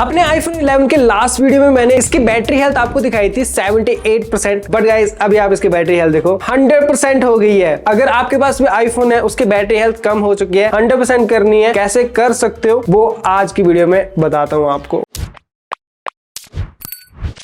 अपने iPhone 11 के last video में मैंने इसकी बैटरी हेल्थ आपको दिखाई थी 78%, बट गाइस अभी आप इसकी बैटरी हेल्थ देखो 100% हो गई है। अगर आपके पास भी iPhone है, उसकी बैटरी हेल्थ कम हो चुकी है, 100% करनी है, कैसे कर सकते हो वो आज की वीडियो में बताता हूँ आपको।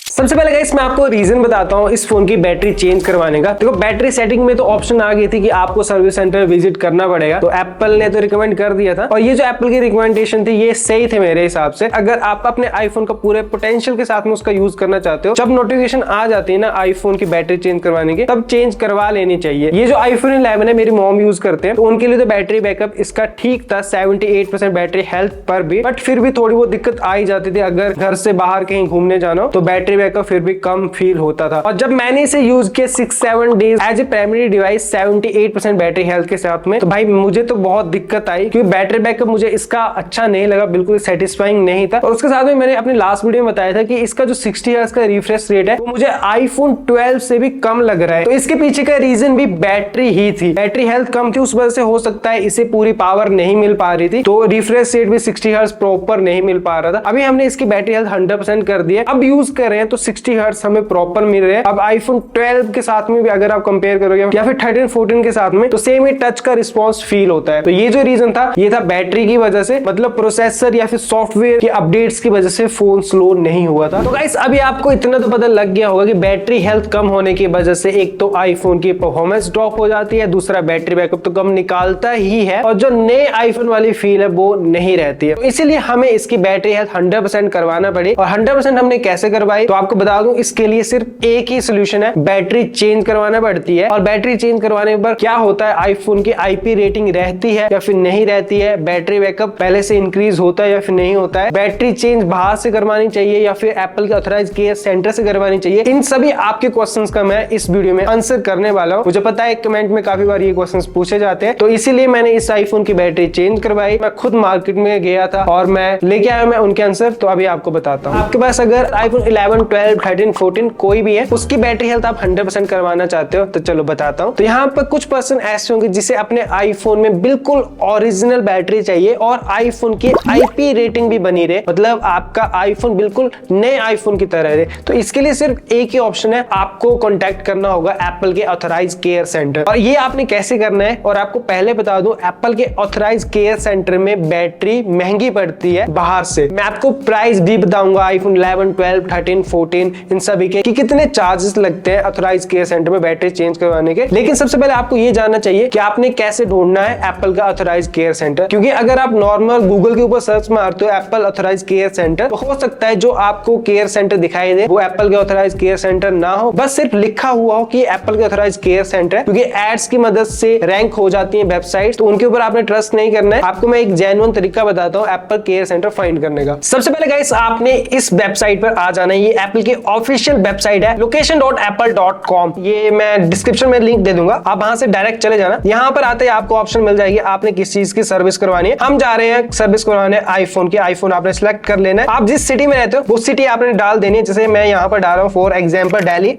सबसे पहले गाइस मैं आपको रीजन बताता हूँ इस फोन की बैटरी चेंज करवाने का। देखो बैटरी सेटिंग में तो ऑप्शन आ गई थी कि आपको सर्विस सेंटर विजिट करना पड़ेगा, तो एप्पल ने तो रिकमेंड कर दिया था और ये जो एप्पल की रिकमेंडेशन थी ये सही थे मेरे हिसाब से। अगर आप अपने आईफोन का पूरे पोटेंशियल के साथ में उसका यूज करना चाहते हो, जब नोटिफिकेशन आ जाती है ना आईफोन की बैटरी चेंज करवाने की, तब चेंज करवा लेनी चाहिए। ये जो iPhone 11 है मेरी मॉम यूज करते हैं, तो उनके लिए तो बैटरी बैकअप इसका ठीक था 78% बैटरी हेल्थ पर भी, बट फिर भी थोड़ी बहुत दिक्कत आ ही जाती थी। अगर घर से बाहर कहीं घूमने जाना हो तो बैटरी बैकअप फिर भी कम फील होता था। और जब मैंने इसे यूज किया 6-7 days as a primary device 78% battery health के साथ में, तो भाई मुझे तो बहुत दिक्कत आई क्योंकि बैटरी बैकअप मुझे इसका अच्छा नहीं लगा, बिल्कुल सेटिस्फाइंग नहीं था। और उसके साथ में मैंने अपने लास्ट वीडियो में बताया था कि इसका जो 60 हर्ट्ज का रिफ्रेश रेट है वो मुझे iPhone 12 से भी कम लग रहा है। तो इसके पीछे का रीजन भी बैटरी ही थी, बैटरी हेल्थ कम थी, उस वजह से हो सकता है इसे पूरी पावर नहीं मिल पा रही थी, तो रिफ्रेश रेट भी 60 हर्ट्ज प्रॉपर नहीं मिल पा रहा था। अभी हमने इसकी बैटरी हेल्थ 100% कर दी है, अब यूज कर रहे हैं तो 60 हर्ट्ज हमें प्रॉपर मिल रहे हैं। अब iPhone 12 के साथ में भी अगर आप कंपेयर करोगे या फिर 13-14 के साथ में, तो सेम ही टच का रिस्पॉन्स फील होता है। तो ये जो रीजन था ये था बैटरी की वजह से, मतलब प्रोसेसर या फिर सॉफ्टवेयर की अपडेट्स की वजह से फोन स्लो नहीं हुआ था। तो गाइस अभी आपको इतना तो पता लग गया होगा कि बैटरी हेल्थ कम होने की वजह से एक तो आईफोन की परफॉर्मेंस ड्रॉप हो जाती है, दूसरा बैटरी बैकअप तो कम निकालता ही है और जो नए आईफोन वाली फील है वो नहीं रहती है। तो इसीलिए हमें इसकी बैटरी हेल्थ 100% करवाना पड़ी। और 100% हमने कैसे करवाई तो आपको बता दूं, इसके लिए सिर्फ एक ही सोल्यूशन है, बैटरी चेंज करवाना पड़ती है। और बैटरी चेंज करवाने पर क्या होता है, आईफोन की आईपी रेटिंग रहती है या फिर नहीं रहती है, बैटरी बैकअप पहले से इंक्रीज होता है या फिर नहीं होता है, बैटरी चेंज बाहर से करवानी चाहिए या फिर एप्पल के ऑथराइज्ड केयर सेंटर से करवानी चाहिए। इन सभी आपके क्वेश्चंस का मैं इस वीडियो में आंसर करने वाला हूं। मुझे पता है कमेंट में काफी बार ये क्वेश्चंस पूछे जाते हैं, तो इसीलिए मैंने इस आईफोन की बैटरी चेंज करवाई। मैं खुद मार्केट में गया था और मैं लेके आया मैं उनके आंसर, तो अभी आपको बताता हूँ। आपके पास अगर iPhone 11, 12, 13, 14 कोई भी है, उसकी बैटरी हेल्थ आप 100% करवाना चाहते हो तो चलो बताता हूँ। तो यहाँ पर कुछ पर्सन ऐसे होंगे जिसे अपने आईफोन में बिल्कुल ओरिजिनल बैटरी चाहिए और आईफोन की आईपी रेटिंग भी बनी रहे, मतलब आपका आईफोन बिल्कुल नए आईफोन की तरह रहे। तो इसके लिए सिर्फ एक ही ऑप्शन है, आपको कॉन्टैक्ट करना होगा एप्पल के ऑथराइज्ड केयर सेंटर। और ये आपने कैसे करना है, और आपको पहले बता दूं एप्पल के ऑथराइज्ड केयर सेंटर में बैटरी महंगी पड़ती है बाहर से। मैं आपको प्राइस भी बताऊंगा iPhone 11, 12, 13, 14 इन सभी के कि कितने चार्जेस लगते हैं ऑथराइज्ड केयर सेंटर में बैटरी चेंज करवाने के। लेकिन सबसे पहले आपको ये जानना चाहिए कि आपने कैसे ढूंढना है एप्पल का ऑथराइज्ड केयर सेंटर, क्योंकि अगर आप नॉर्मल गूगल के ऊपर सर्च मारते हो एप्पल ऑथराइज्ड केयर सेंटर, तो हो सकता है जो आपको केयर सेंटर दिखाई दे वो एप्पल के ऑथराइज्ड केयर सेंटर ना हो, बस सिर्फ लिखा हुआ हो कि एप्पल के ऑथराइज्ड केयर सेंटर है। क्योंकि एड्स की मदद से रैंक हो जाती है वेबसाइट, तो उनके ऊपर आपने ट्रस्ट नहीं करना है। आपको मैं एक जेन्युइन तरीका बताता हूँ एप्पल केयर सेंटर फाइंड करने का। सबसे पहले गाइस आपने इस वेबसाइट पर आ जाना है, ये एप्पल की ऑफिशियल वेबसाइट है location.apple.com। ये मैं डिस्क्रिप्शन में लिंक दे दूंगा, आप वहां से डायरेक्ट चले जाना। यहाँ पर आते ही आपको ऑप्शन मिल जाएगी आपने किस चीज की सर्विस करवानी है। हम जा रहे हैं सर्विस करवाने आईफोन की। आईफोन आपने सिलेक्ट कर लेना है, आप जिस सिटी में रहते हो वो सिटी आपने डाल देनी है। जैसे मैं यहाँ पर डाल रहा हूँ फॉर एग्जाम्पल दिल्ली।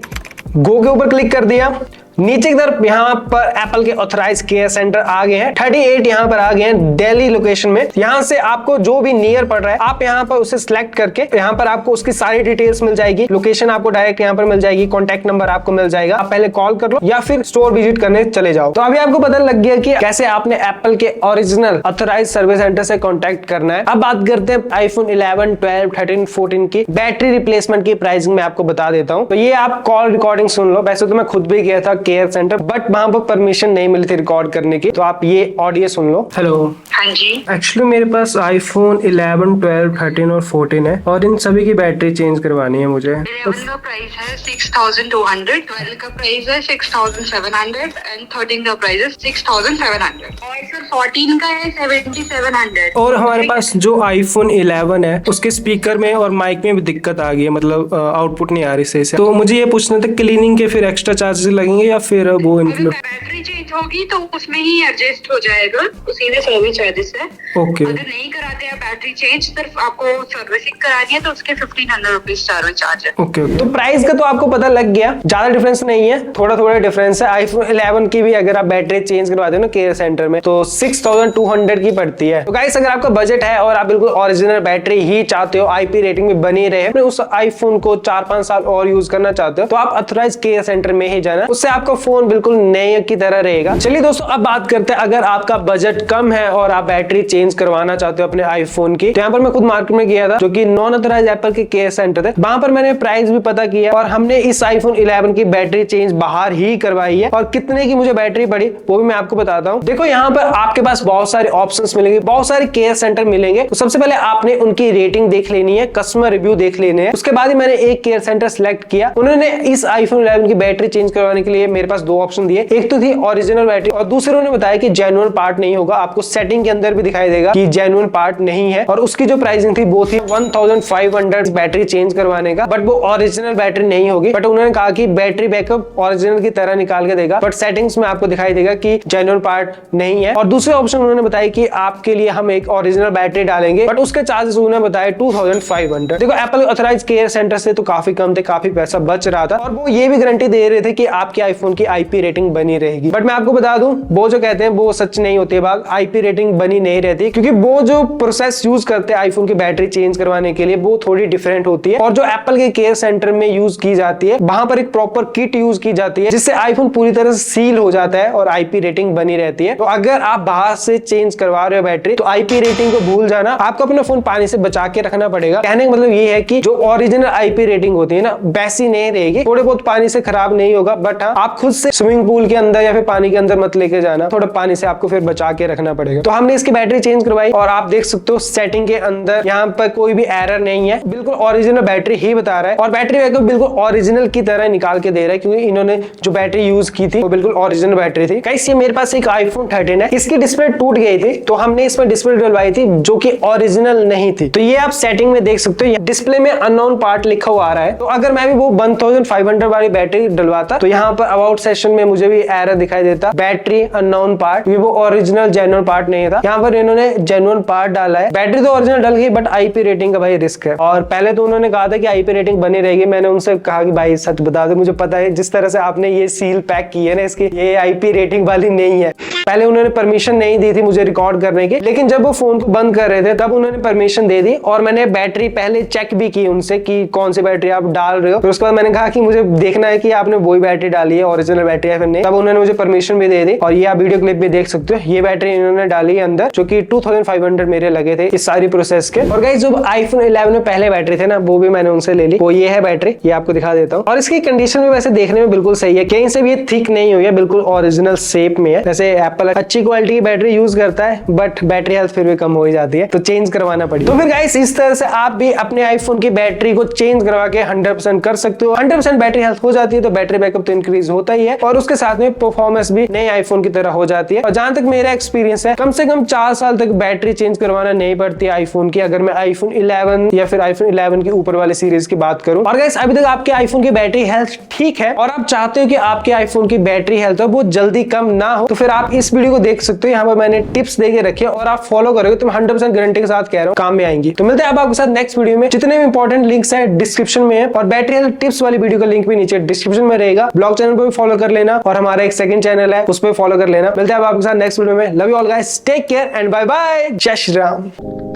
गो के ऊपर क्लिक कर दिया, नीचे की तरफ यहाँ पर एप्पल के ऑथराइज्ड केयर सेंटर आ गए हैं, 38 यहाँ पर आ गए हैं दिल्ली लोकेशन में। यहाँ से आपको जो भी नियर पड़ रहा है आप यहाँ पर उसे सिलेक्ट करके यहाँ पर आपको उसकी सारी डिटेल्स मिल जाएगी। लोकेशन आपको डायरेक्ट यहाँ पर मिल जाएगी, कॉन्टैक्ट नंबर आपको मिल जाएगा, आप पहले कॉल कर लो या फिर स्टोर विजिट करने चले जाओ। तो अभी आपको पता लग गया कि कैसे आपने एप्पल के ओरिजिनल ऑथराइज्ड सर्विस सेंटर से कॉन्टैक्ट करना है। अब बात करते हैं iPhone 11, 12, 13, 14 की बैटरी रिप्लेसमेंट की प्राइसिंग मैं आपको बता देता हूँ। तो ये आप कॉल रिकॉर्डिंग सुन लो। वैसे तो मैं खुद भी गया था केयर सेंटर, बट वहां पर परमिशन नहीं मिली थी रिकॉर्ड करने की, तो आप ये ऑडियो सुन लो। हेलो, हाँ जी। एक्चुअली मेरे पास iPhone 11, 12, 13 और 14 है और इन सभी की बैटरी चेंज करवानी है मुझे। 11 का प्राइस है 6200, 12 का प्राइस है 6700 एंड 13 का प्राइस है 6700 और सर 14 का है 7700। और हमारे पास जो iPhone 11 है उसके स्पीकर में और माइक में भी दिक्कत आ गई है, मतलब आउटपुट नहीं आ रही सही से। तो मुझे ये पूछना था क्लीनिंग के फिर एक्स्ट्रा चार्जेस लगेंगे या या फिर वो इंक्लूड? बैटरी चेंज होगी तो उसमें ही एडजस्ट हो जाएगा, सीधे सर्विस चार्जेस है। ओके अगर नहीं कराते आप बैटरी चेंज, सिर्फ आपको सर्विसिंग करानी है तो उसके 1500 रुपीज सर्विस चार्ज है। ओके तो प्राइस का तो आपको पता लग गया, ज्यादा डिफरेंस नहीं है, थोड़ा थोड़ा डिफरेंस है। आईफोन 11 की भी अगर आप बैटरी चेंज करवाते हो ना केयर सेंटर में तो 6200 की पड़ती है। तो गाइस अगर आपका बजट है और आप बिल्कुल ओरिजिनल बैटरी ही चाहते हो, आईपी रेटिंग में बनी रहे, उस आईफोन को 4-5 साल और यूज करना चाहते हो तो आप ऑथराइज केयर सेंटर में ही जाना, उससे आपका फोन बिल्कुल नए की तरह रहेगा। चलिए दोस्तों अब बात करते हैं अगर आपका बजट कम है और आप बैटरी चेंज करवाना चाहते हो अपने आईफोन की। तो यहाँ पर मैं खुद मार्केट में गया था जो कि नॉन ऑथराइज एप्पल के केयर सेंटर थे, वहां पर मैंने प्राइस भी पता किया और हमने इस आईफोन 11 की बैटरी चेंज बाहर ही करवाई है। और कितने की मुझे बैटरी पड़ी वो भी मैं आपको बताता हूँ। देखो यहाँ पर आपके पास बहुत सारे ऑप्शंस मिलेंगे, बहुत सारे केयर सेंटर मिलेंगे। तो सबसे पहले आपने उनकी रेटिंग देख लेनी है, कस्टमर रिव्यू देख लेने हैं। उसके बाद ही मैंने एक केयर सेंटर सिलेक्ट किया। उन्होंने इस आईफोन 11 की बैटरी चेंज करवाने के लिए मेरे पास दो ऑप्शन दिए, एक तो थी ओरिजिनल बैटरी और दूसरे उन्होंने बताया कि जेन्युइन पार्ट नहीं होगा। आपको सेटिंग के अंदर भी दिखाई देगा कि जेन्युइन पार्ट नहीं है। और उसकी जो प्राइसिंग थी वो थी 1500 बैटरी चेंज करवाने का, बट वो ओरिजिनल बैटरी नहीं होगी। बट उन्होंने कहा कि बैटरी बैकअप ओरिजिनल की तरह निकाल के देगा, बट सेटिंग्स में आपको दिखाई देगा कि जेन्युइन पार्ट नहीं है। और दूसरे ऑप्शन उन्होंने बताया कि आपके लिए हम एक ओरिजिनल बैटरी डालेंगे, बट उसके चार्जेस उन्होंने बताया 2500। देखो एप्पल ऑथराइज केयर सेंटर से तो काफी कम थे, काफी पैसा बच रहा था और वो ये भी गारंटी दे रहे थे कि आपके आईफोन की आईपी रेटिंग बनी रहेगी। बट मैं आपको बता दूं वो जो कहते हैं वो सच नहीं होती है, आईपी रेटिंग बनी नहीं रहती, क्योंकि वो जो प्रोसेस यूज करते हैं आईफोन की बैटरी चेंज करवाने के लिए वो थोड़ी डिफरेंट होती है। और जो एप्पल के केयर सेंटर में यूज की जाती है वहां पर एक प्रॉपर किट यूज की जाती है जिससे आईफोन पूरी तरह से सील हो जाता है और आईपी रेटिंग बनी रहती है। तो अगर आप बाहर से चेंज करवा रहे हो बैटरी तो आईपी रेटिंग को भूल जाना, आपको अपना फोन पानी से बचा के रखना पड़ेगा। कहने का मतलब ये है कि जो ओरिजिनल आईपी रेटिंग होती है ना वैसी नहीं रहेगी, थोड़े बहुत पानी से खराब नहीं होगा, बट हाँ आप खुद से स्विमिंग पूल के अंदर या फिर पानी के अंदर मत लेके जाना, थोड़ा पानी से आपको फिर बचा के रखना पड़ेगा। तो हमने इसकी बैटरी चेंज करवाई और आप देख सकते हो सेटिंग के अंदर यहाँ पर कोई भी एरर नहीं है, बिल्कुल ओरिजिनल बैटरी ही बता रहा है और बैटरी बैकअप बिल्कुल ओरिजिनल की तरह निकाल के दे रहा है, क्योंकि इन्होंने जो बैटरी यूज की थी वो बिल्कुल ओरिजिनल बैटरी थी। गाइस ये मेरे पास एक आईफोन 13 है, इसकी डिस्प्ले टूट गई थी तो हमने इसमें डिस्प्ले डलवाई थी जो कि ओरिजिनल नहीं थी। तो ये आप सेटिंग में देख सकते हो, डिस्प्ले में अननोन पार्ट लिखा हुआ आ रहा है। तो अगर मैं भी वो 1500 वाली बैटरी डलवाता तो यहाँ पर अबाउट सेक्शन में मुझे भी एरर दिखाई देता, बैटरी अननोन पार्ट, वो ओरिजिनल जेन्युइन पार्ट नहीं था। यहाँ पर इन्होंने जेन्युइन पार्ट डाला है, बैटरी तो ओरिजिनल डल गई बट आईपी रेटिंग का भाई रिस्क है। और पहले तो उन्होंने कहा था कि आईपी रेटिंग बनी रहेगी, मैंने उनसे कहा कि भाई सच बता दो, मुझे पता है जिस तरह से आपने ये सील पैक की है ना इसकी, ये आईपी रेटिंग वाली नहीं है। पहले उन्होंने परमिशन नहीं दी थी मुझे रिकॉर्ड करने की, लेकिन जब वो फोन को बंद कर रहे थे तब उन्होंने परमिशन दे दी और मैंने बैटरी पहले चेक भी की उनसे कि कौन सी बैटरी आप डाल रहे हो। फिर उसके बाद मैंने कहा कि मुझे देखना है कि आपने वही बैटरी डाली है, ओरिजिनल बैटरी है फिर नहीं। तब उन्होंने मुझे परमिशन भी दे दी और ये आप वीडियो क्लिप भी देख सकते हो, ये बैटरी इन्होंने डाली है अंदर जो कि 2500 मेरे लगे थे इस सारी प्रोसेस के। और गाइस जो आईफोन 11 में पहले बैटरी थे ना वो भी मैंने उनसे ले ली, वो ये है बैटरी, ये आपको दिखा देता हूँ। और इसकी कंडीशन भी वैसे देखने में बिल्कुल सही है, कहीं से भी ये थिक नहीं हुई है, बिल्कुल ओरिजिनल शेप में है। जैसे एप्पल अच्छी क्वालिटी की बैटरी यूज करता है बट बैटरी हेल्थ फिर भी कम हो ही जाती है, तो चेंज करवाना पड़ी। तो फिर गाइस इस तरह से आप भी अपने आईफोन की बैटरी को चेंज करवा के 100% कर सकते हो। 100% बैटरी हेल्थ हो जाती है तो बैटरी बैकअप तो इंक्रीज होता ही है और उसके साथ में परफॉर्मेंस भी नए आईफोन की तरह हो जाती है। और जहां तक मेरा एक्सपीरियंस है कम से कम 4 साल तक बैटरी चेंज करवाना नहीं पड़ती आईफोन की, अगर मैं आईफोन 11 या फिर आईफोन 11 के ऊपर वाले सीरीज की बात करूं। और गाइस अभी तक आपके आईफोन की बैटरी हेल्थ ठीक है और आप चाहते हो कि आपके आईफोन की बैटरी हेल्थ वो जल्दी कम ना हो, तो फिर आप इस वीडियो को देख सकते हो। यहाँ पर मैंने टिप्स देके रखे और आप फॉलो करोगे तो मैं 100% गारंटी के साथ कह रहा हूँ काम में आएंगी। तो मिलते हैं आपके साथ नेक्स्ट वीडियो में। जितने भी इंपॉर्टेंट लिंक्स हैं डिस्क्रिप्शन में है और बैटरी हेल्थ टिप्स वाली वीडियो का लिंक भी नीचे डिस्क्रिप्शन में रहेगा। ब्लॉग चैनल पर भी फॉलो कर लेना और हमारा एक सेकंड चैनल है उस पर फॉलो कर लेना। मिलते हैं आपके साथ नेक्स्ट वीडियो में। Love you all guys, take care and bye bye, जय श्री राम।